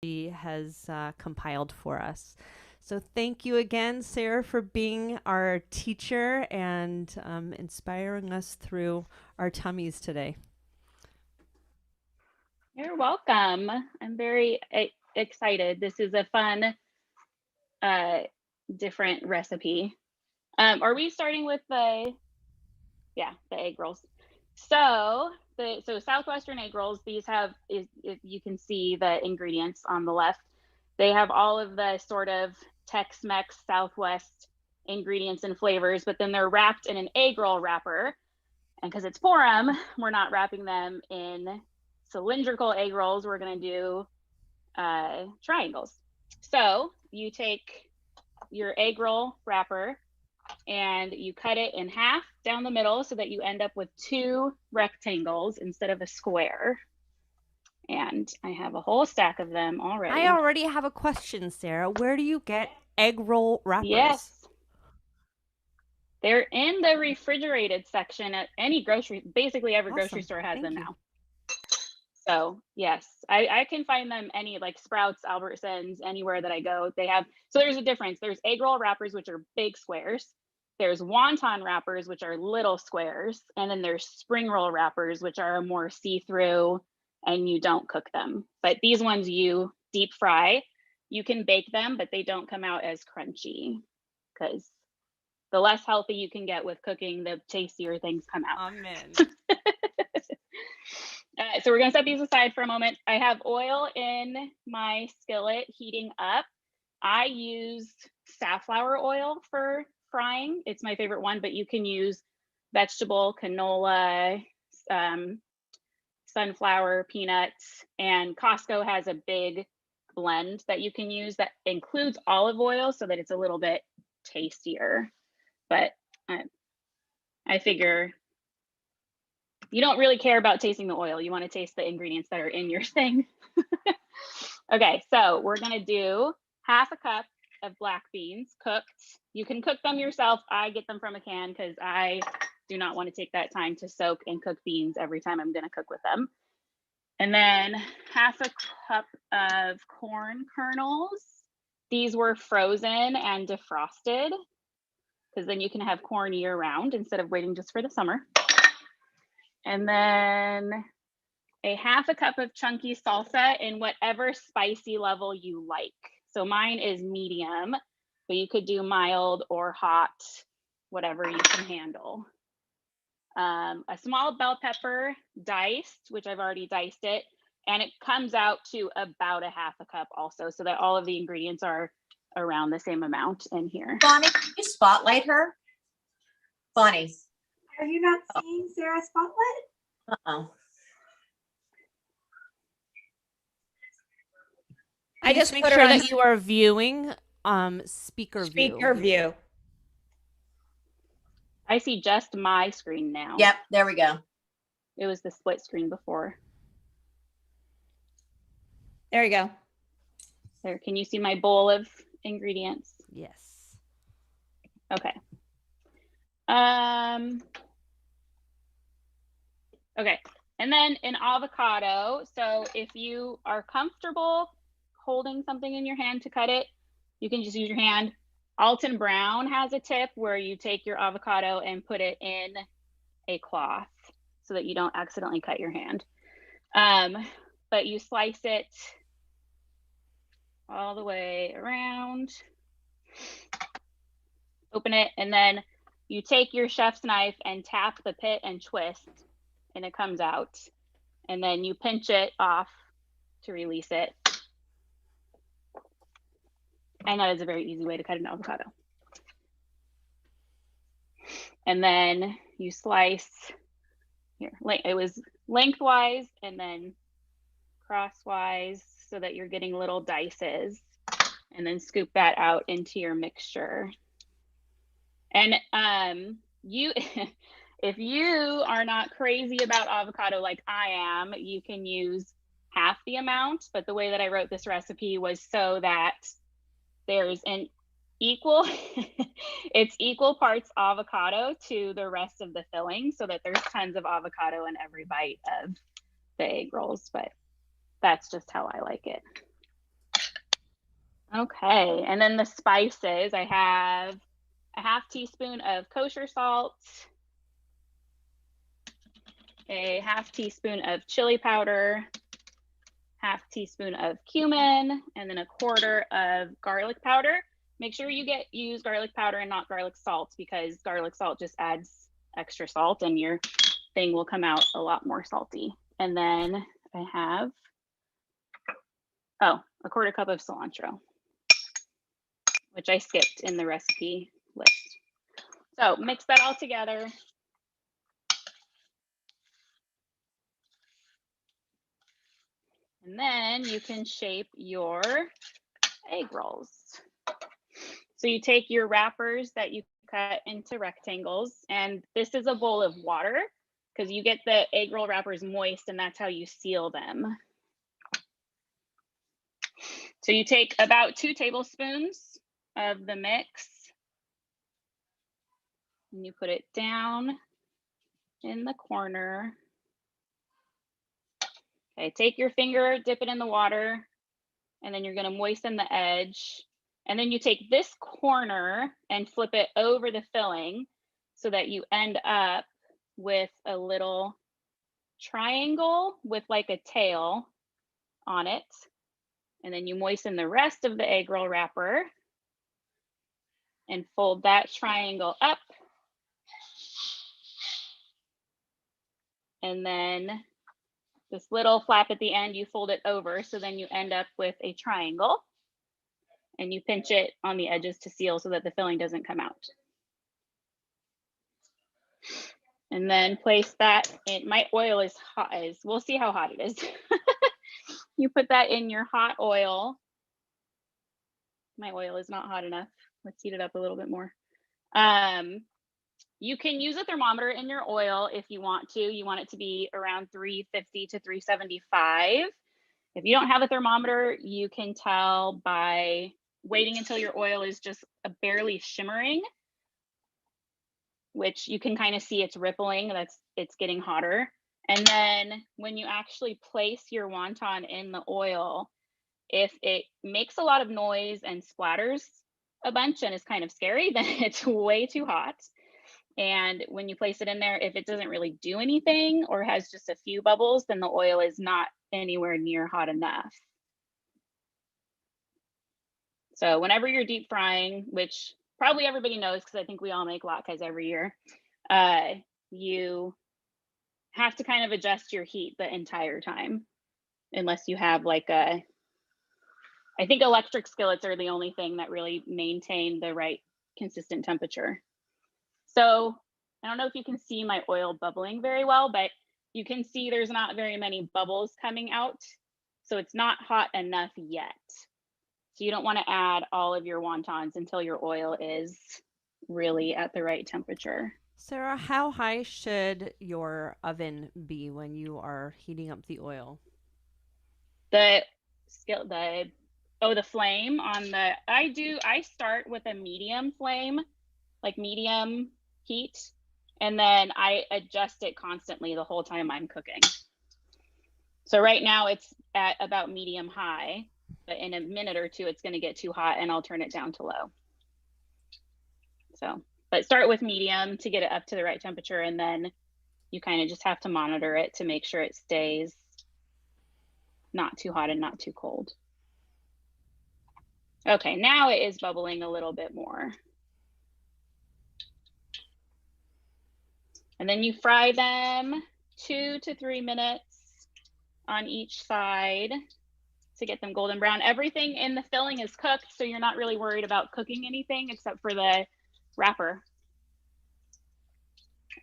she has compiled for us. So thank you again, Sarah, for being our teacher and inspiring us through our tummies today. You're welcome. I'm very excited. This is a fun, different recipe. Are we starting with the egg rolls? So Southwestern egg rolls, these have, if you can see the ingredients on the left, they have all of the sort of Tex-Mex Southwest ingredients and flavors, but then they're wrapped in an egg roll wrapper. And because it's Purim, we're not wrapping them in cylindrical egg rolls. We're going to do triangles. So you take your egg roll wrapper and you cut it in half down the middle so that you end up with 2 rectangles instead of a square. And I have a whole stack of them already. I already have a question, Sarah. Where do you get egg roll wrappers? Yes. They're in the refrigerated section at any grocery, basically every grocery store has them now. So yes, I can find them any, like Sprouts, Albertsons, anywhere that I go. They have, so there's a difference. There's egg roll wrappers, which are big squares. There's wonton wrappers, which are little squares. And then there's spring roll wrappers, which are more see-through and you don't cook them. But these ones you deep fry. You can bake them, but they don't come out as crunchy because the less healthy you can get with cooking, the tastier things come out. Amen. So we're going to set these aside for a moment. I have oil in my skillet heating up. I use safflower oil for frying. It's my favorite one, but you can use vegetable, canola, sunflower, peanuts, and Costco has a big blend that you can use that includes olive oil so that it's a little bit tastier. But I figure you don't really care about tasting the oil. You want to taste the ingredients that are in your thing. Okay, so we're going to do half a cup of black beans cooked. You can cook them yourself. I get them from a can because I do not want to take that time to soak and cook beans every time I'm going to cook with them. And then half a cup of corn kernels. These were frozen and defrosted because then you can have corn year round instead of waiting just for the summer. And then a half a cup of chunky salsa in whatever spicy level you like. So mine is medium, but you could do mild or hot, whatever you can handle. A small bell pepper diced, which I've already diced it, and it comes out to about a half a cup also, so that all of the ingredients are around the same amount in here. Bonnie, can you spotlight her? Bonnie. Are you not seeing Sarah's spotlight? Uh-oh. I just make sure that you are viewing speaker view. I see just my screen now. Yep, there we go. It was the split screen before. There you go. There, can you see my bowl of ingredients? Yes. Okay. Okay, and then an avocado. So if you are comfortable holding something in your hand to cut it, you can just use your hand. Alton Brown has a tip where you take your avocado and put it in a cloth so that you don't accidentally cut your hand. But you slice it all the way around, open it, and then you take your chef's knife and tap the pit and twist, and it comes out. And then you pinch it off to release it. And that is a very easy way to cut an avocado. And then you slice here. It was lengthwise and then crosswise so that you're getting little dices. And then scoop that out into your mixture. And if you are not crazy about avocado like I am, you can use half the amount. But the way that I wrote this recipe was so that there's an it's equal parts avocado to the rest of the filling so that there's tons of avocado in every bite of the egg rolls, but that's just how I like it. Okay, and then the spices, I have a half teaspoon of kosher salt, a half teaspoon of chili powder, half teaspoon of cumin, and then a quarter of garlic powder. Make sure you use garlic powder and not garlic salt, because garlic salt just adds extra salt and your thing will come out a lot more salty. And then I have, a quarter cup of cilantro, which I skipped in the recipe list. So mix that all together. And then you can shape your egg rolls. So you take your wrappers that you cut into rectangles, and this is a bowl of water because you get the egg roll wrappers moist, and that's how you seal them. So you take about 2 tablespoons of the mix and you put it down in the corner. Okay, take your finger, dip it in the water, and then you're going to moisten the edge. And then you take this corner and flip it over the filling so that you end up with a little triangle with like a tail on it. And then you moisten the rest of the egg roll wrapper and fold that triangle up. And then this little flap at the end, you fold it over, so then you end up with a triangle, and you pinch it on the edges to seal so that the filling doesn't come out. And then place that in. My oil is hot, we'll see how hot it is. You put that in your hot oil. My oil is not hot enough. Let's heat it up a little bit more. You can use a thermometer in your oil if you want to. You want it to be around 350 to 375. If you don't have a thermometer, you can tell by waiting until your oil is just barely shimmering, which you can kind of see it's rippling, it's getting hotter. And then when you actually place your wonton in the oil, if it makes a lot of noise and splatters a bunch and is kind of scary, then it's way too hot. And when you place it in there, if it doesn't really do anything or has just a few bubbles, then the oil is not anywhere near hot enough. So whenever you're deep frying, which probably everybody knows because I think we all make latkes every year, you have to kind of adjust your heat the entire time, unless you have like I think electric skillets are the only thing that really maintain the right consistent temperature. So I don't know if you can see my oil bubbling very well, but you can see there's not very many bubbles coming out. So it's not hot enough yet. So you don't want to add all of your wontons until your oil is really at the right temperature. Sarah, how high should your oven be when you are heating up the oil? The flame on I start with a medium flame, like medium heat, and then I adjust it constantly the whole time I'm cooking. So right now it's at about medium high, but in a minute or two it's going to get too hot and I'll turn it down to low. So, but start with medium to get it up to the right temperature, and then you kind of just have to monitor it to make sure it stays not too hot and not too cold. Okay, now it is bubbling a little bit more. And then you fry them 2 to 3 minutes on each side to get them golden brown. Everything in the filling is cooked, so you're not really worried about cooking anything except for the wrapper.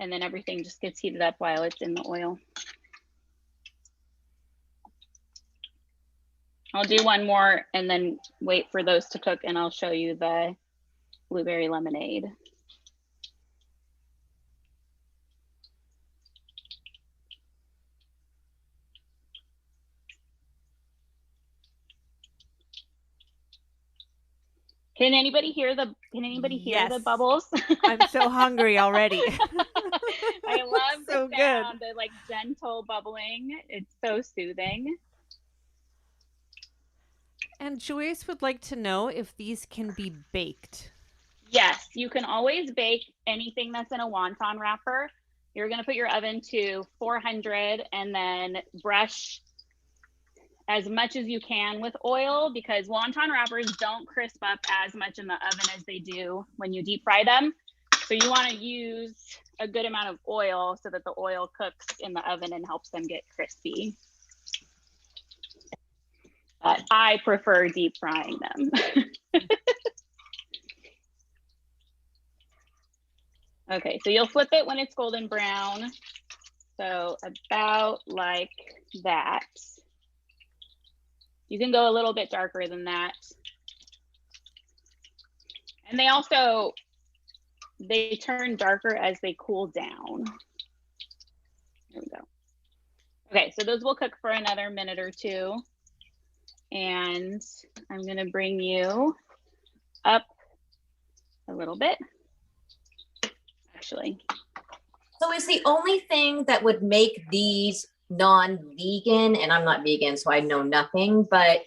And then everything just gets heated up while it's in the oil. I'll do one more and then wait for those to cook, and I'll show you the blueberry lemonade. Can anybody hear the Yes. bubbles? I'm so hungry already. I love So the good. sound, the like gentle bubbling. It's so soothing. And Joyce would like to know if these can be baked. Yes, you can always bake anything that's in a wonton wrapper. You're going to put your oven to 400 and then brush as much as you can with oil, because wonton wrappers don't crisp up as much in the oven as they do when you deep fry them. So you want to use a good amount of oil so that the oil cooks in the oven and helps them get crispy. But I prefer deep frying them. Okay, so you'll flip it when it's golden brown. So about like that. You can go a little bit darker than that. And they turn darker as they cool down. There we go. Okay, so those will cook for another minute or two. And I'm gonna bring you up a little bit, actually. So is the only thing that would make these non-vegan, and I'm not vegan, so I know nothing, but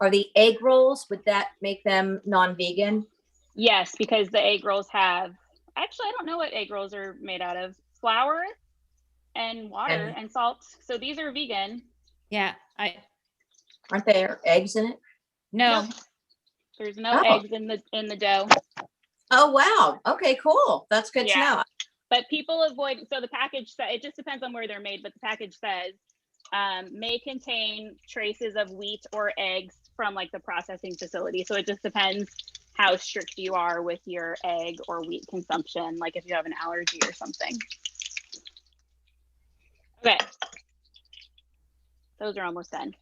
are the egg rolls, would that make them non-vegan? Yes, because the egg rolls have, actually, I don't know what egg rolls are made out of. Flour and water and salt. So these are vegan. Yeah, Aren't there eggs in it? no. Nope. There's no eggs in the dough. Oh, wow. Okay, cool. That's good to Yeah. know. But people avoid, so the package, it just depends on where they're made, but the package says may contain traces of wheat or eggs from like the processing facility. So it just depends how strict you are with your egg or wheat consumption, like if you have an allergy or something. Okay. Those are almost done.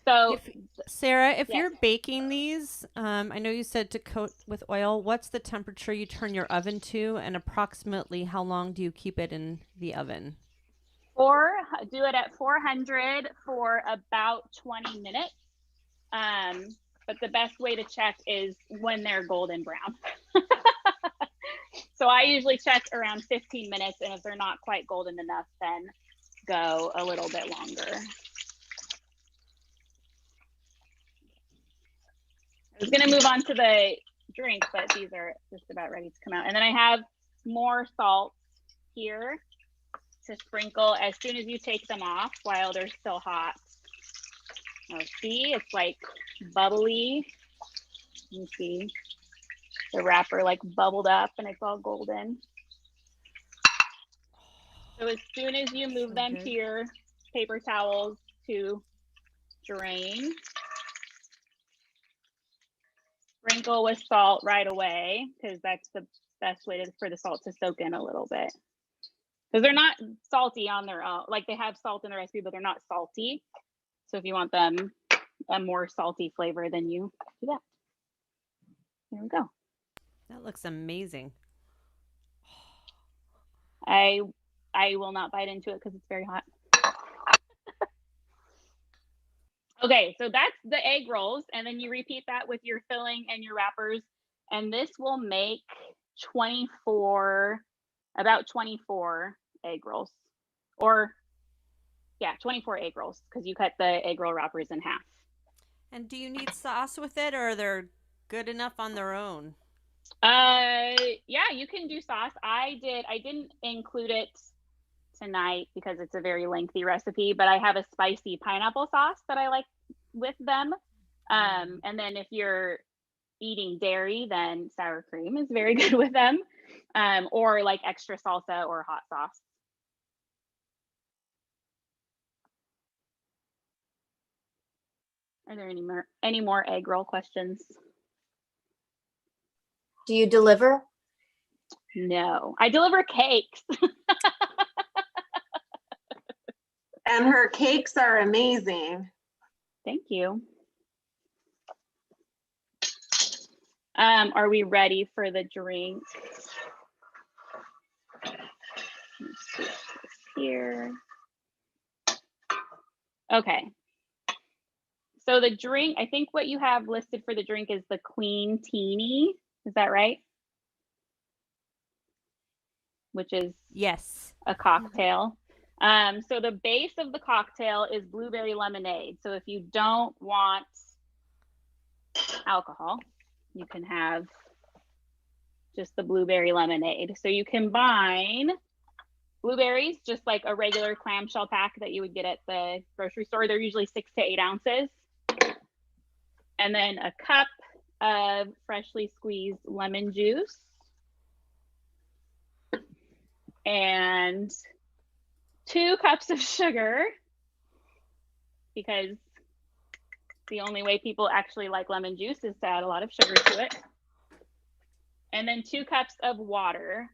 So Sarah, if yes. you're baking these, I know you said to coat with oil. What's the temperature you turn your oven to, and approximately how long do you keep it in the oven? Do it at 400 for about 20 minutes. But the best way to check is when they're golden brown. So I usually check around 15 minutes, and if they're not quite golden enough, then go a little bit longer. I was gonna move on to the drink, but these are just about ready to come out. And then I have more salt here to sprinkle as soon as you take them off while they're still hot. Oh, see, it's like bubbly. You see the wrapper like bubbled up and it's all golden. So as soon as you move them to your paper towels to drain, sprinkle with salt right away, because that's the best way for the salt to soak in a little bit. Because they're not salty on their own. Like they have salt in the recipe, but they're not salty. So if you want them a more salty flavor, then you do that. There we go. That looks amazing. I will not bite into it because it's very hot. Okay, so that's the egg rolls, and then you repeat that with your filling and your wrappers, and this will make about 24 egg rolls, or yeah, 24 egg rolls, because you cut the egg roll wrappers in half. And do you need sauce with it, or they're good enough on their own? Yeah, you can do sauce. I didn't include it tonight because it's a very lengthy recipe, but I have a spicy pineapple sauce that I like with them. And then if you're eating dairy, then sour cream is very good with them, or like extra salsa or hot sauce. Are there any more egg roll questions? Do you deliver? No, I deliver cakes. And her cakes are amazing. Thank you. Are we ready for the drink? Let's switch this here. Okay. So the drink, I think what you have listed for the drink is the Queen Teeny. Is that right? Which is yes, a cocktail. So the base of the cocktail is blueberry lemonade. So if you don't want alcohol. You can have just the blueberry lemonade. So you combine blueberries, just like a regular clamshell pack that you would get at the grocery store. They're usually 6 to 8 ounces. And then a cup of freshly squeezed lemon juice. And 2 cups of sugar, because the only way people actually like lemon juice is to add a lot of sugar to it. And then 2 cups of water.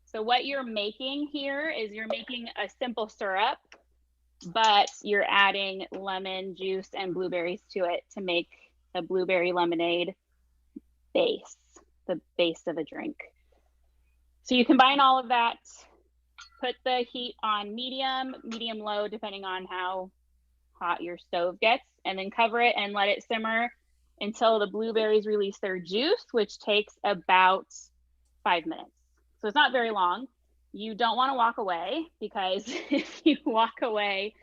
So what you're making here is you're making a simple syrup, but you're adding lemon juice and blueberries to it to make a blueberry lemonade base, the base of a drink. So you combine all of that, put the heat on medium low, depending on how hot your stove gets, and then cover it and let it simmer until the blueberries release their juice, which takes about 5 minutes. So it's not very long. You don't want to walk away, because if you walk away,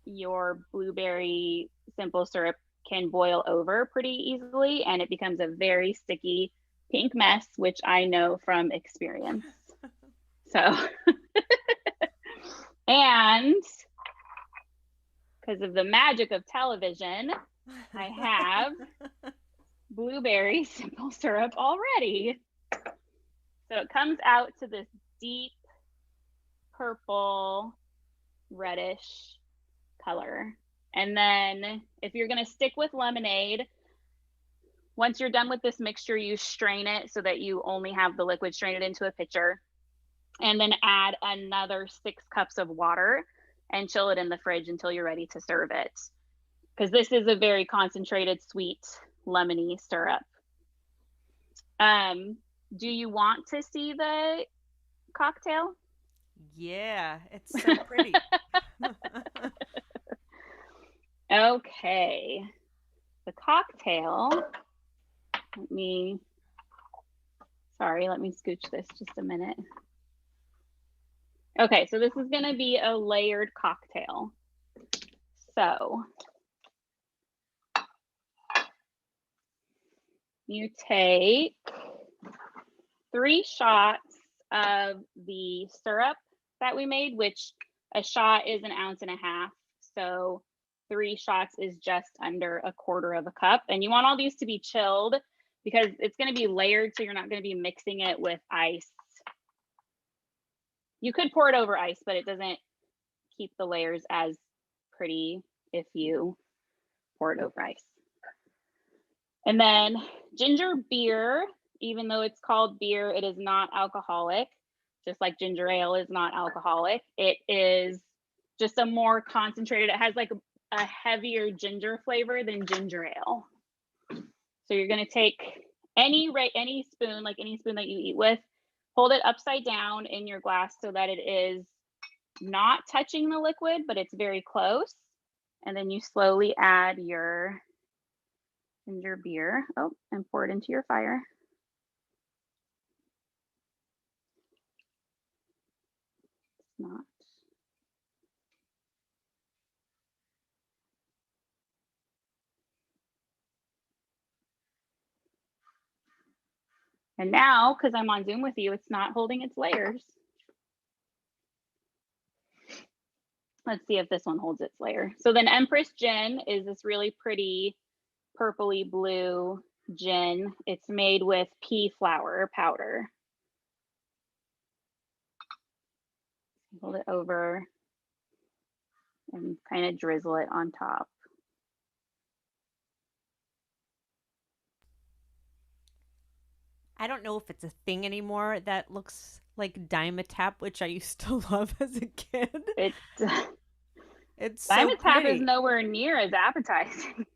your blueberry simple syrup can boil over pretty easily, and it becomes a very sticky pink mess, which I know from experience. So, and because of the magic of television, I have blueberry simple syrup already. So it comes out to this deep purple, reddish color. And then if you're going to stick with lemonade, once you're done with this mixture, you strain it so that you only have the liquid, strain it into a pitcher, and then add another 6 cups of water and chill it in the fridge until you're ready to serve it. Because this is a very concentrated, sweet, lemony syrup. Do you want to see the cocktail? Yeah, it's so pretty. Okay. The cocktail, let me scooch this just a minute. Okay, so this is going to be a layered cocktail. So you take 3 shots of the syrup that we made, which a shot is 1.5 ounces. So 3 shots is just under 1/4 cup. And you want all these to be chilled, because it's going to be layered, so you're not going to be mixing it with ice. You could pour it over ice, but it doesn't keep the layers as pretty if you pour it over ice. And then ginger beer, even though it's called beer, it is not alcoholic, just like ginger ale is not alcoholic. It is just a more concentrated, it has like a heavier ginger flavor than ginger ale. So you're going to take any spoon, like any spoon that you eat with, hold it upside down in your glass so that it is not touching the liquid, but it's very close. And then you slowly add your ginger beer. Oh, and pour it into your fire. It's not. And now, because I'm on Zoom with you, it's not holding its layers. Let's see if this one holds its layer. So then Empress Gin is this really pretty purpley blue gin. It's made with pea flower powder. Hold it over and kind of drizzle it on top. I don't know if it's a thing anymore that looks like Dimetap, which I used to love as a kid. It's so Dimetap pretty. is nowhere near as appetizing.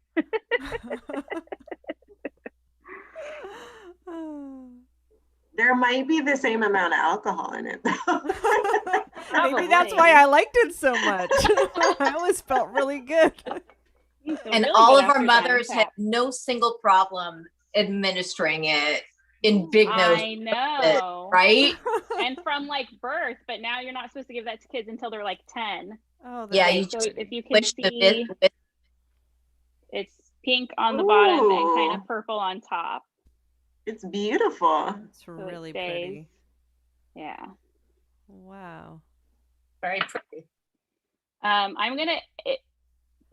There might be the same amount of alcohol in it, though. Maybe that's why I liked it so much. I always felt really good. And really all good of our after mothers Dimetap. had no single problem administering it in big nose. I know. Right? And from like birth, but now you're not supposed to give that to kids until they're like 10. Oh, Yeah, that's you So just if you can switch the see, It's pink on the bottom and kind Ooh. of purple on top. It's beautiful. It's So really it stays. pretty. Yeah. Wow. Very pretty. I'm gonna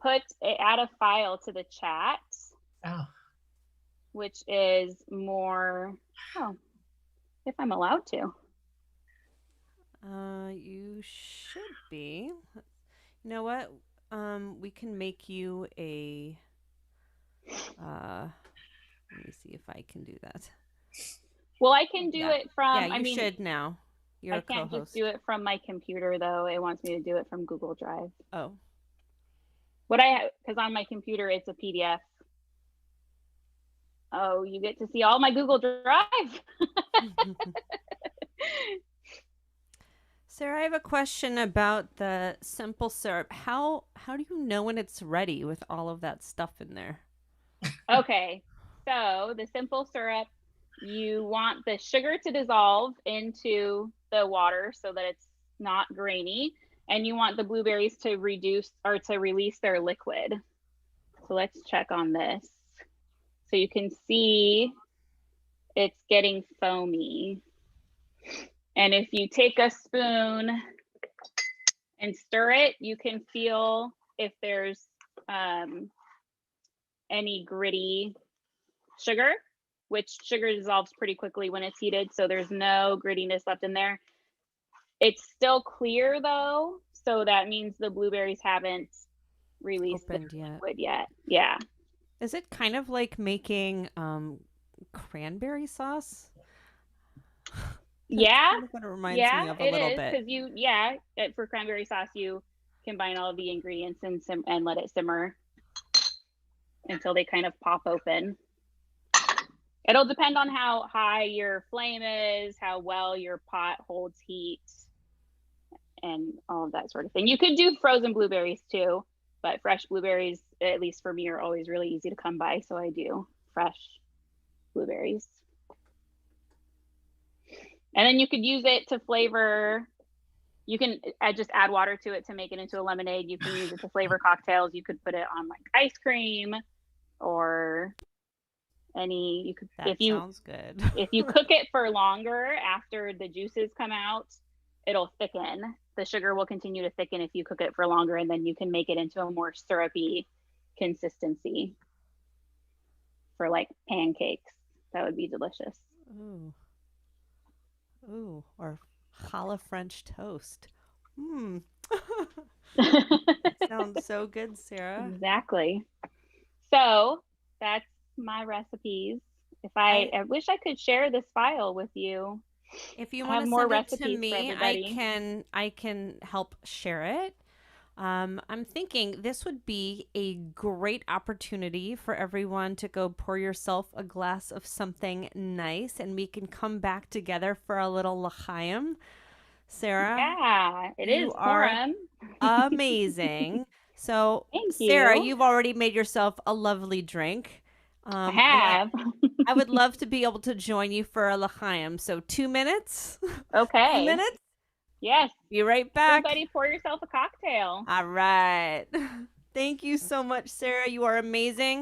add a file to the chat, Oh. which is more. Oh, if I'm allowed to. You should be. You know what? We can make you a. Let me see if I can do that. Well, I can do Yeah. it from. Yeah, you should now. You're I a can't co-host. just do it from my computer though. It wants me to do it from Google Drive. Oh. Because on my computer it's a PDF. Oh, you get to see all my Google Drive. Sarah, I have a question about the simple syrup. How do you know when it's ready with all of that stuff in there? Okay, so the simple syrup, you want the sugar to dissolve into the water so that it's not grainy, and you want the blueberries to reduce or to release their liquid. So let's check on this. So you can see it's getting foamy. And if you take a spoon and stir it, you can feel if there's any gritty sugar, which sugar dissolves pretty quickly when it's heated, so there's no grittiness left in there. It's still clear though, so that means the blueberries haven't released the liquid yet. Yeah. Is it kind of like making cranberry sauce? Yeah. Kind of what it reminds me of a little bit. Because for cranberry sauce, you combine all of the ingredients and let it simmer until they kind of pop open. It'll depend on how high your flame is, how well your pot holds heat, and all of that sort of thing. You could do frozen blueberries too, but fresh blueberries, at least for me, are always really easy to come by, so I do fresh blueberries. And then you could use it to flavor. You can just add water to it to make it into a lemonade. You can use it to flavor cocktails. You could put it on like ice cream or any. Sounds good. If you cook it for longer after the juices come out, it'll thicken. The sugar will continue to thicken if you cook it for longer, and then you can make it into a more syrupy consistency for like pancakes. That would be delicious. Ooh, or challah French toast. Sounds so good, Sarah. Exactly. So that's my recipes. I wish I could share this file with you. If you want to send it to me, I can help share it. I'm thinking this would be a great opportunity for everyone to go pour yourself a glass of something nice, and we can come back together for a little l'chaim. Sarah, yeah, it is Purim. Amazing. So, Sarah, you've already made yourself a lovely drink. I have. I would love to be able to join you for a l'chaim. So 2 minutes. Okay. 2 minutes. Yes. Be right back. Everybody pour yourself a cocktail. All right. Thank you so much, Sarah. You are amazing.